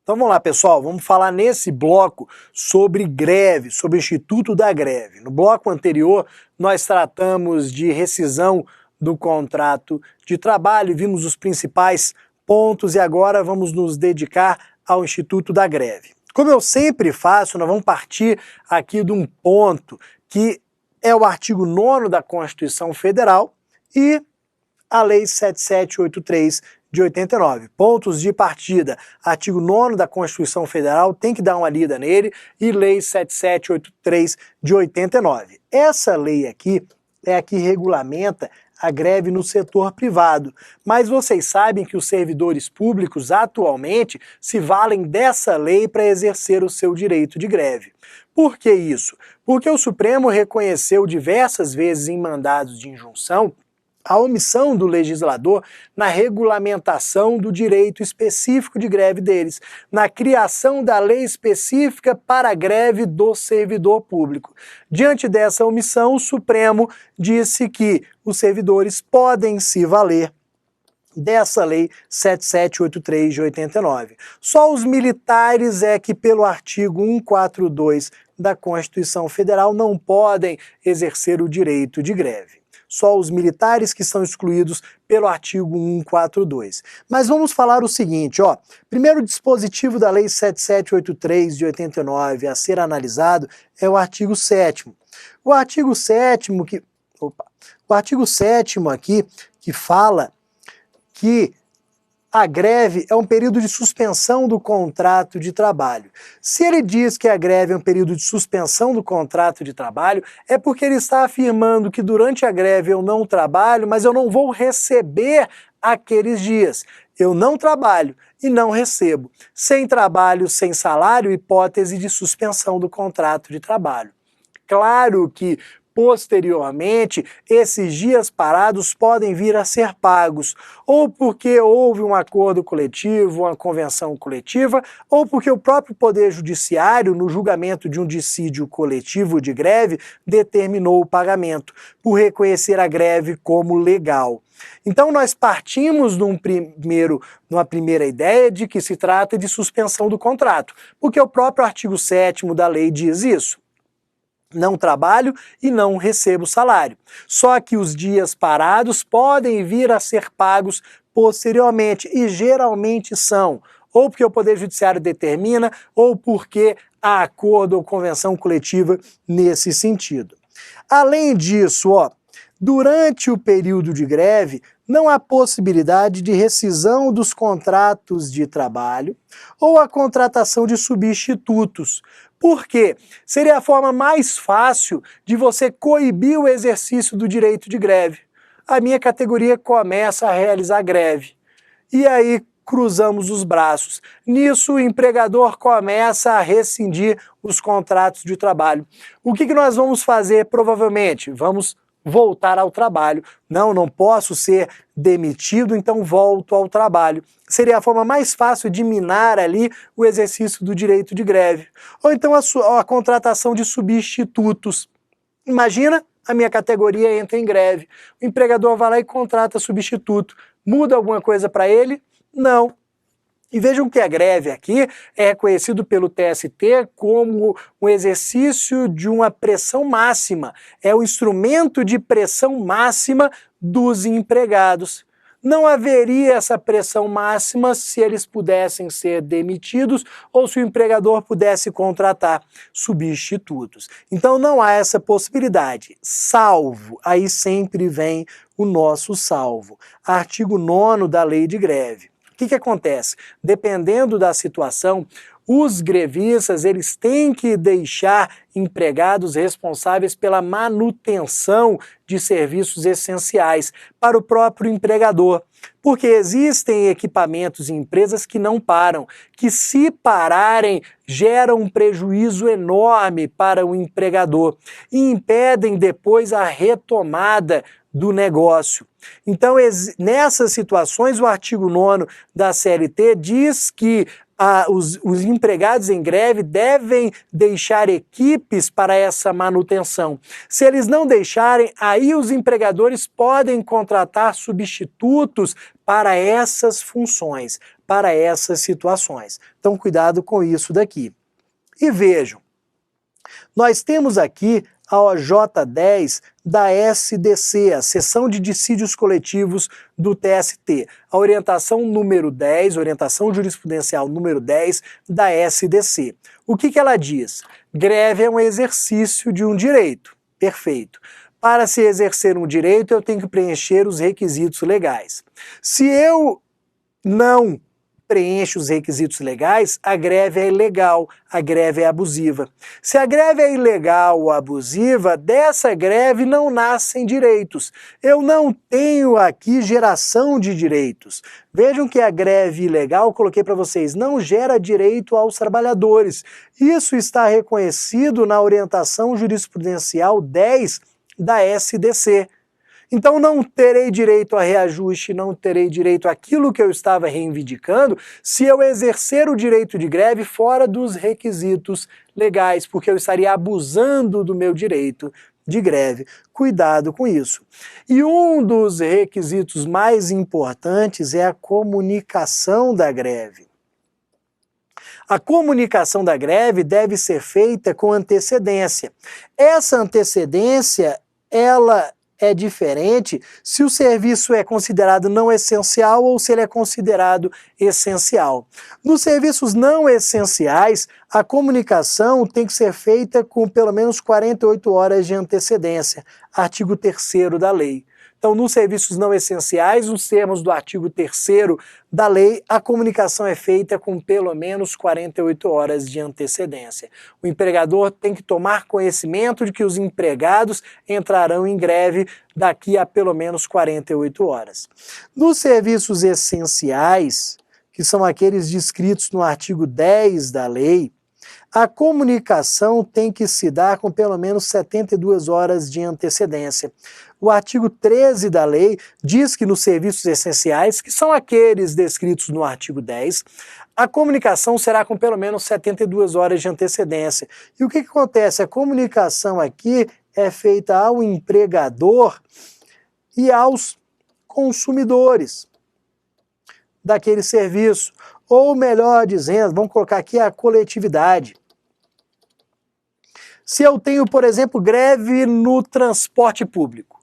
Então vamos lá, pessoal, vamos falar nesse bloco sobre greve, sobre o Instituto da Greve. No bloco anterior, nós tratamos de rescisão do contrato de trabalho, vimos os principais pontos e agora vamos nos dedicar ao Instituto da Greve. Como eu sempre faço, nós vamos partir aqui de um ponto que é o artigo 9º da Constituição Federal e a Lei 7783 de 89. Pontos de partida, artigo 9º da Constituição Federal, tem que dar uma lida nele, e Lei 7783 de 89. Essa lei aqui é a que regulamenta a greve no setor privado, mas vocês sabem que os servidores públicos atualmente se valem dessa lei para exercer o seu direito de greve. Por que isso? Porque o Supremo reconheceu diversas vezes em mandados de injunção a omissão do legislador na regulamentação do direito específico de greve deles, na criação da lei específica para a greve do servidor público. Diante dessa omissão, o Supremo disse que os servidores podem se valer dessa lei 7783 de 89. Só os militares é que, pelo artigo 142 da Constituição Federal, não podem exercer o direito de greve. Só os militares que são excluídos pelo artigo 142. Mas vamos falar o seguinte, ó. Primeiro dispositivo da Lei 7783 de 89 a ser analisado é o artigo 7º. O artigo 7º aqui que fala que a greve é um período de suspensão do contrato de trabalho. Se ele diz que a greve é um período de suspensão do contrato de trabalho, é porque ele está afirmando que durante a greve eu não trabalho, mas eu não vou receber aqueles dias. Eu não trabalho e não recebo. Sem trabalho, sem salário, hipótese de suspensão do contrato de trabalho. Claro que posteriormente, esses dias parados podem vir a ser pagos, ou porque houve um acordo coletivo, uma convenção coletiva, ou porque o próprio Poder Judiciário, no julgamento de um dissídio coletivo de greve, determinou o pagamento, por reconhecer a greve como legal. Então nós partimos numa primeira ideia de que se trata de suspensão do contrato, porque o próprio artigo 7º da lei diz isso. Não trabalho e não recebo salário. Só que os dias parados podem vir a ser pagos posteriormente e geralmente são, ou porque o Poder Judiciário determina, ou porque há acordo ou convenção coletiva nesse sentido. Além disso, ó, durante o período de greve, não há possibilidade de rescisão dos contratos de trabalho ou a contratação de substitutos. Por quê? Seria a forma mais fácil de você coibir o exercício do direito de greve. A minha categoria começa a realizar greve. E aí cruzamos os braços. Nisso o empregador começa a rescindir os contratos de trabalho. O que nós vamos fazer provavelmente? Vamos voltar ao trabalho. Não posso ser demitido, então volto ao trabalho. Seria a forma mais fácil de minar ali o exercício do direito de greve. Ou então a contratação de substitutos. Imagina, a minha categoria entra em greve. O empregador vai lá e contrata substituto. Muda alguma coisa para ele? Não. E vejam que a greve aqui é reconhecido pelo TST como um exercício de uma pressão máxima. É o instrumento de pressão máxima dos empregados. Não haveria essa pressão máxima se eles pudessem ser demitidos ou se o empregador pudesse contratar substitutos. Então não há essa possibilidade, salvo, aí sempre vem o nosso salvo. Artigo 9º da Lei de Greve. O que acontece? Dependendo da situação, os grevistas eles têm que deixar empregados responsáveis pela manutenção de serviços essenciais para o próprio empregador. Porque existem equipamentos e empresas que não param, que se pararem geram um prejuízo enorme para o empregador e impedem depois a retomada do negócio. Então, nessas situações, o artigo 9º da CLT diz que os empregados em greve devem deixar equipes para essa manutenção. Se eles não deixarem, aí os empregadores podem contratar substitutos para essas funções, para essas situações. Então, cuidado com isso daqui. E vejam, nós temos aqui a OJ10 da SDC, a Seção de Dissídios Coletivos do TST, a orientação número 10, orientação jurisprudencial número 10 da SDC. O que ela diz? Greve é um exercício de um direito. Perfeito. Para se exercer um direito, eu tenho que preencher os requisitos legais. Se eu não preencho os requisitos legais, a greve é ilegal, a greve é abusiva. Se a greve é ilegal ou abusiva, dessa greve não nascem direitos. Eu não tenho aqui geração de direitos. Vejam que a greve ilegal, coloquei para vocês, não gera direito aos trabalhadores. Isso está reconhecido na orientação jurisprudencial 10 da SDC. Então não terei direito a reajuste, não terei direito àquilo que eu estava reivindicando se eu exercer o direito de greve fora dos requisitos legais, porque eu estaria abusando do meu direito de greve. Cuidado com isso. E um dos requisitos mais importantes é a comunicação da greve. A comunicação da greve deve ser feita com antecedência. Essa antecedência, ela é diferente se o serviço é considerado não essencial ou se ele é considerado essencial. Nos serviços não essenciais, a comunicação tem que ser feita com pelo menos 48 horas de antecedência, artigo 3º da lei. Então, nos serviços não essenciais, nos termos do artigo 3º da lei, a comunicação é feita com pelo menos 48 horas de antecedência. O empregador tem que tomar conhecimento de que os empregados entrarão em greve daqui a pelo menos 48 horas. Nos serviços essenciais, que são aqueles descritos no artigo 10 da lei, a comunicação tem que se dar com pelo menos 72 horas de antecedência. O artigo 13 da lei diz que nos serviços essenciais, que são aqueles descritos no artigo 10, a comunicação será com pelo menos 72 horas de antecedência. E o que acontece? A comunicação aqui é feita ao empregador e aos consumidores daquele serviço. Ou melhor dizendo, vamos colocar aqui a coletividade. Se eu tenho, por exemplo, greve no transporte público.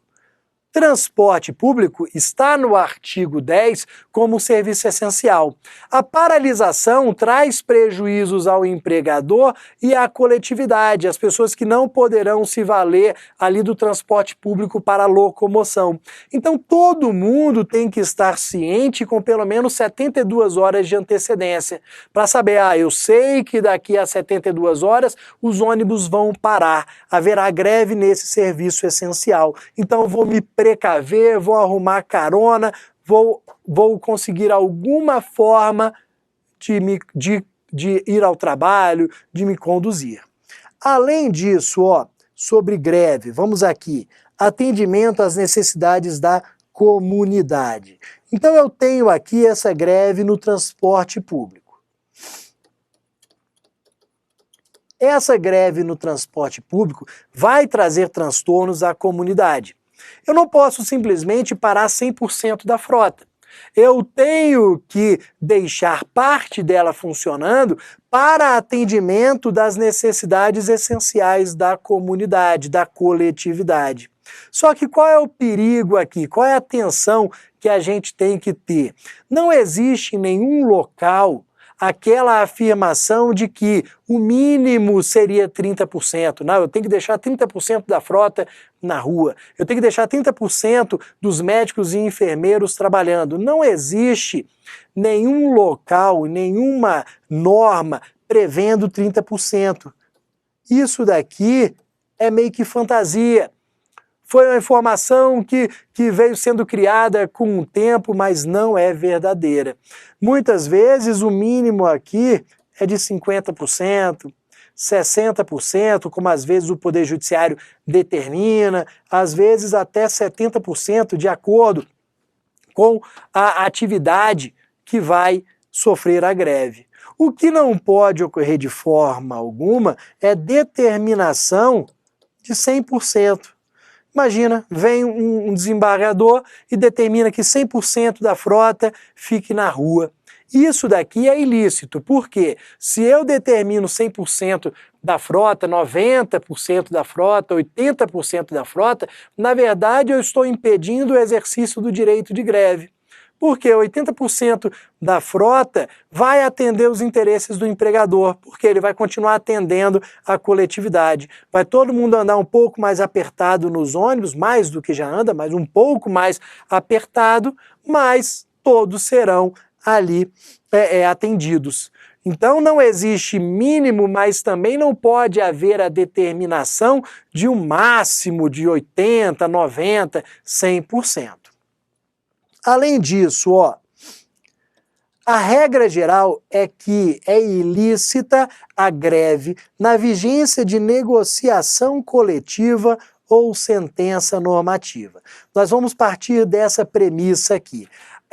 Transporte público está no artigo 10 como serviço essencial. A paralisação traz prejuízos ao empregador e à coletividade, as pessoas que não poderão se valer ali do transporte público para locomoção. Então todo mundo tem que estar ciente com pelo menos 72 horas de antecedência para saber, eu sei que daqui a 72 horas os ônibus vão parar, haverá greve nesse serviço essencial. Então eu vou me precaver, vou arrumar carona, vou conseguir alguma forma de ir ao trabalho, de me conduzir. Além disso, sobre greve, vamos aqui, atendimento às necessidades da comunidade. Então eu tenho aqui essa greve no transporte público. Essa greve no transporte público vai trazer transtornos à comunidade. Eu não posso simplesmente parar 100% da frota. Eu tenho que deixar parte dela funcionando para atendimento das necessidades essenciais da comunidade, da coletividade. Só que qual é o perigo aqui? Qual é a atenção que a gente tem que ter? Não existe em nenhum local aquela afirmação de que o mínimo seria 30%. Não, eu tenho que deixar 30% da frota na rua. Eu tenho que deixar 30% dos médicos e enfermeiros trabalhando. Não existe nenhum local, nenhuma norma prevendo 30%. Isso daqui é meio que fantasia. Foi uma informação que veio sendo criada com o tempo, mas não é verdadeira. Muitas vezes o mínimo aqui é de 50%, 60%, como às vezes o Poder Judiciário determina, às vezes até 70%, de acordo com a atividade que vai sofrer a greve. O que não pode ocorrer de forma alguma é determinação de 100%. Imagina, vem um desembargador e determina que 100% da frota fique na rua. Isso daqui é ilícito, porque se eu determino 100% da frota, 90% da frota, 80% da frota, na verdade eu estou impedindo o exercício do direito de greve. Porque 80% da frota vai atender os interesses do empregador, porque ele vai continuar atendendo a coletividade. Vai todo mundo andar um pouco mais apertado nos ônibus, mais do que já anda, mas um pouco mais apertado, mas todos serão ali atendidos. Então não existe mínimo, mas também não pode haver a determinação de um máximo de 80%, 90%, 100%. Além disso, a regra geral é que é ilícita a greve na vigência de negociação coletiva ou sentença normativa. Nós vamos partir dessa premissa aqui.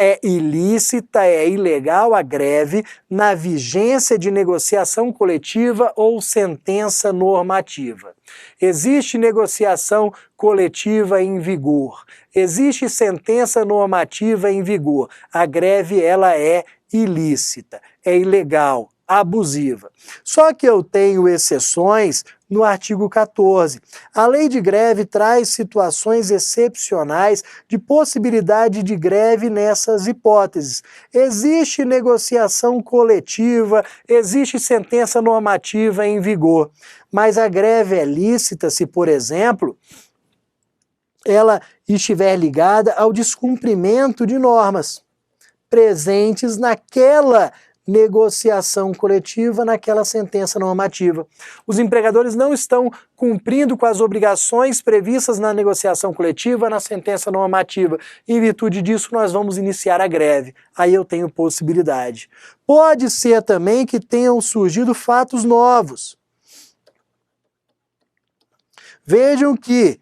É ilícita, é ilegal a greve na vigência de negociação coletiva ou sentença normativa. Existe negociação coletiva em vigor, existe sentença normativa em vigor. A greve, ela é ilícita, é ilegal, abusiva. Só que eu tenho exceções no artigo 14. A lei de greve traz situações excepcionais de possibilidade de greve nessas hipóteses. Existe negociação coletiva, existe sentença normativa em vigor, mas a greve é lícita se, por exemplo, ela estiver ligada ao descumprimento de normas presentes naquela negociação coletiva, naquela sentença normativa. Os empregadores não estão cumprindo com as obrigações previstas na negociação coletiva, na sentença normativa. Em virtude disso, nós vamos iniciar a greve. Aí eu tenho possibilidade. Pode ser também que tenham surgido fatos novos. Vejam que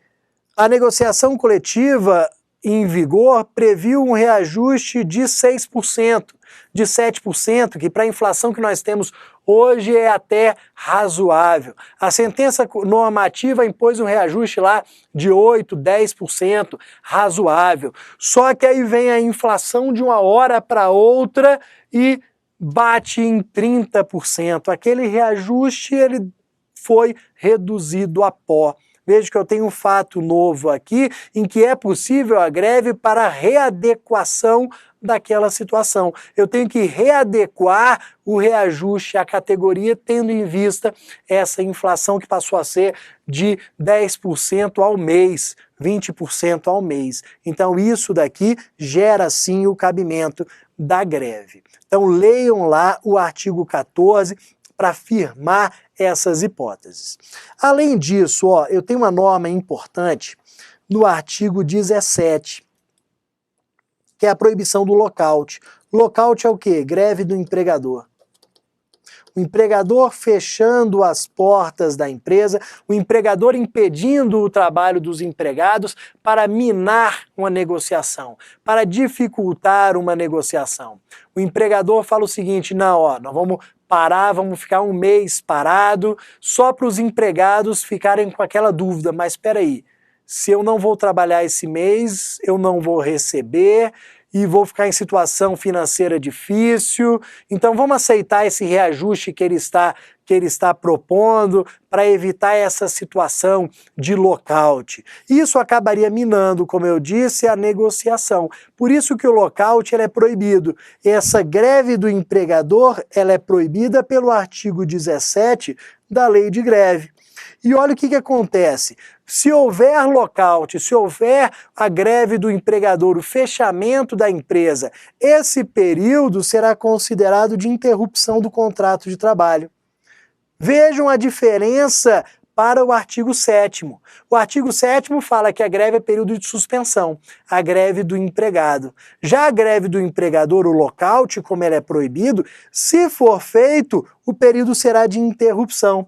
a negociação coletiva em vigor previu um reajuste de 6%, de 7%, que para a inflação que nós temos hoje é até razoável. A sentença normativa impôs um reajuste lá de 8%, 10%, razoável. Só que aí vem a inflação de uma hora para outra e bate em 30%. Aquele reajuste ele foi reduzido a pó. Veja que eu tenho um fato novo aqui em que é possível a greve para readequação daquela situação. Eu tenho que readequar o reajuste à categoria tendo em vista essa inflação que passou a ser de 10% ao mês, 20% ao mês. Então isso daqui gera sim o cabimento da greve. Então leiam lá o artigo 14 para afirmar essas hipóteses. Além disso, eu tenho uma norma importante no artigo 17, que é a proibição do lockout. Lockout é o quê? Greve do empregador. O empregador fechando as portas da empresa, o empregador impedindo o trabalho dos empregados para minar uma negociação, para dificultar uma negociação. O empregador fala o seguinte, não, nós vamos parar, vamos ficar um mês parado, só para os empregados ficarem com aquela dúvida, mas espera aí, se eu não vou trabalhar esse mês, eu não vou receber e vou ficar em situação financeira difícil, então vamos aceitar esse reajuste que ele está propondo para evitar essa situação de lockout. Isso acabaria minando, como eu disse, a negociação. Por isso que o lockout ele é proibido. Essa greve do empregador ela é proibida pelo artigo 17 da lei de greve. E olha o que acontece. Se houver lockout, se houver a greve do empregador, o fechamento da empresa, esse período será considerado de interrupção do contrato de trabalho. Vejam a diferença para o artigo 7º. O artigo 7º fala que a greve é período de suspensão, a greve do empregado. Já a greve do empregador, o lockout, como ele é proibido, se for feito, o período será de interrupção.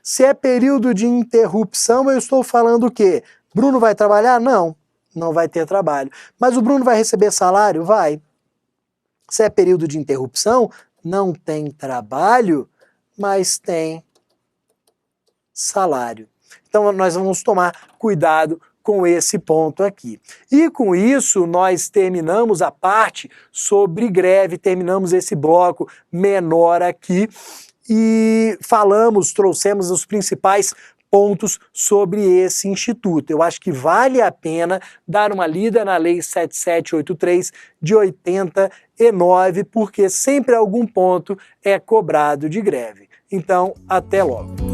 Se é período de interrupção, eu estou falando o quê? Bruno vai trabalhar? Não, não vai ter trabalho. Mas o Bruno vai receber salário? Vai. Se é período de interrupção, não tem trabalho, mas tem salário. Então nós vamos tomar cuidado com esse ponto aqui. E com isso nós terminamos a parte sobre greve, terminamos esse bloco menor aqui e trouxemos os principais pontos sobre esse instituto. Eu acho que vale a pena dar uma lida na Lei 7783 de 89, porque sempre algum ponto é cobrado de greve. Então, até logo.